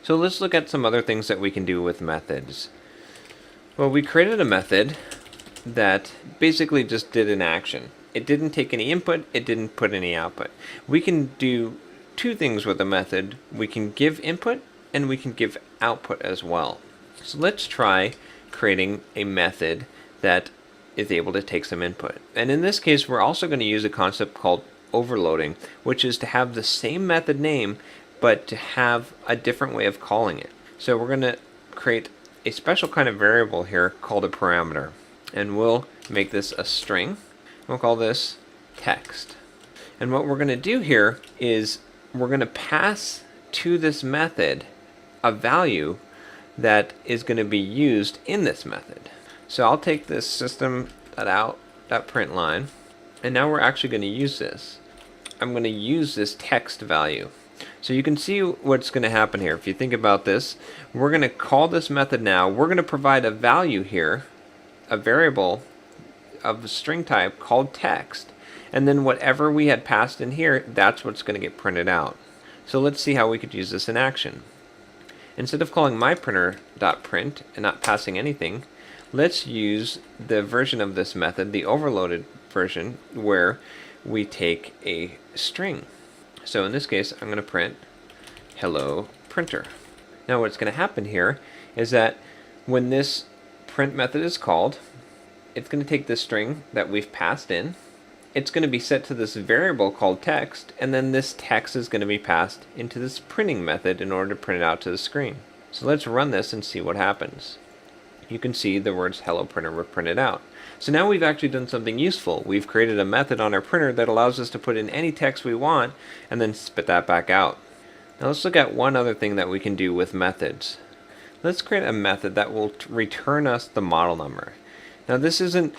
So let's look at some other things that we can do with methods. Well, we created a method that basically just did an action. It didn't take any input, it didn't put any output. We can do two things with a method. We can give input and we can give output as well. So let's try creating a method that is able to take some input. And in this case, we're also going to use a concept called overloading, which is to have the same method name but to have a different way of calling it. So we're going to create a special kind of variable here called a parameter. And we'll make this a string. We'll call this text. And what we're going to do here is we're going to pass to this method a value that is going to be used in this method. So I'll take this system.out.println, and now we're actually going to use this. I'm going to use this text value. So you can see what's going to happen here. If you think about this, we're going to call this method now. We're going to provide a value here, a variable of a string type called text, and then whatever we had passed in here, that's what's going to get printed out. So let's see how we could use this in action. Instead of calling myPrinter.print and not passing anything, let's use the version of this method, the overloaded version, where we take a string. So in this case, I'm going to print hello printer. Now what's going to happen here is that when this print method is called, it's going to take this string that we've passed in, it's going to be set to this variable called text, and then this text is going to be passed into this printing method in order to print it out to the screen. So let's run this and see what happens. You can see the words hello printer were printed out. So now we've actually done something useful. We've created a method on our printer that allows us to put in any text we want and then spit that back out. Now let's look at one other thing that we can do with methods. Let's create a method that will return us the model number. Now this isn't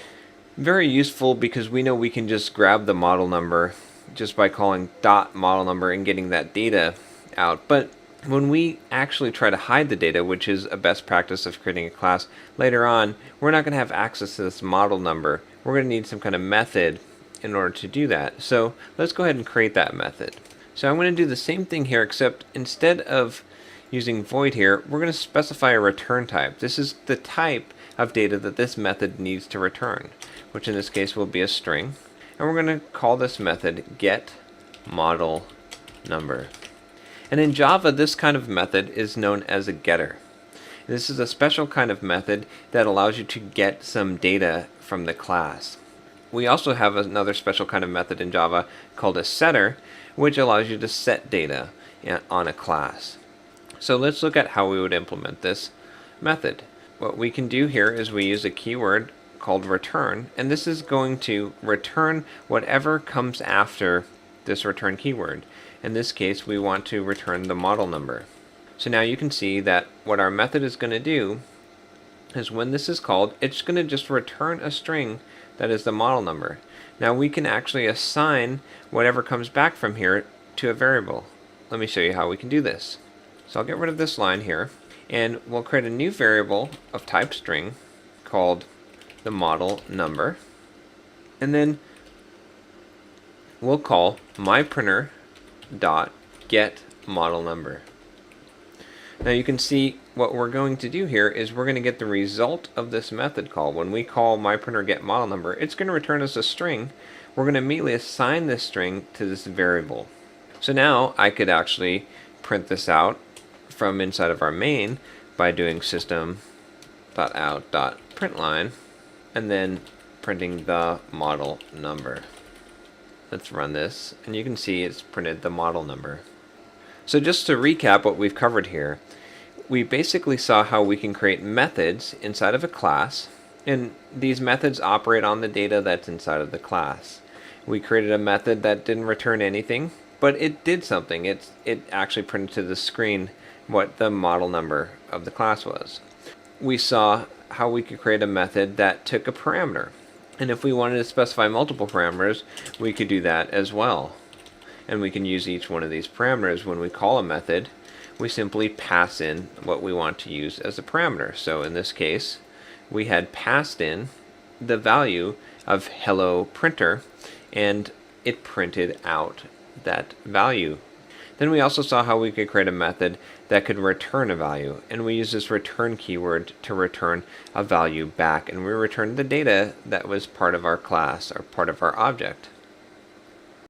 very useful because we know we can just grab the model number just by calling .model number and getting that data out. But when we actually try to hide the data, which is a best practice of creating a class, later on, we're not going to have access to this model number. We're going to need some kind of method in order to do that. So let's go ahead and create that method. So I'm going to do the same thing here, except instead of using void here, we're going to specify a return type. This is the type of data that this method needs to return, which in this case will be a string. And we're going to call this method getModelNumber. And in Java, this kind of method is known as a getter. This is a special kind of method that allows you to get some data from the class. We also have another special kind of method in Java called a setter, which allows you to set data on a class. So let's look at how we would implement this method. What we can do here is we use a keyword called return, and this is going to return whatever comes after this return keyword. In this case, we want to return the model number. So now you can see that what our method is going to do is when this is called, it's going to just return a string that is the model number. Now we can actually assign whatever comes back from here to a variable. Let me show you how we can do this. So I'll get rid of this line here, and we'll create a new variable of type string called the model number, and then we'll call myPrinter.getModelNumber. Now you can see what we're going to do here is we're going to get the result of this method call. When we call myPrinter.getModelNumber, it's going to return us a string. We're going to immediately assign this string to this variable. So now I could actually print this out from inside of our main by doing system.out.println and then printing the model number. Let's run this, and you can see it's printed the model number. So just to recap what we've covered here, we basically saw how we can create methods inside of a class, and these methods operate on the data that's inside of the class. We created a method that didn't return anything, but it did something. It actually printed to the screen what the model number of the class was. We saw how we could create a method that took a parameter, and if we wanted to specify multiple parameters, we could do that as well. And we can use each one of these parameters. When we call a method, we simply pass in what we want to use as a parameter. So in this case, we had passed in the value of hello printer, and it printed out that value. Then we also saw how we could create a method that could return a value, and we use this return keyword to return a value back, and we returned the data that was part of our class or part of our object.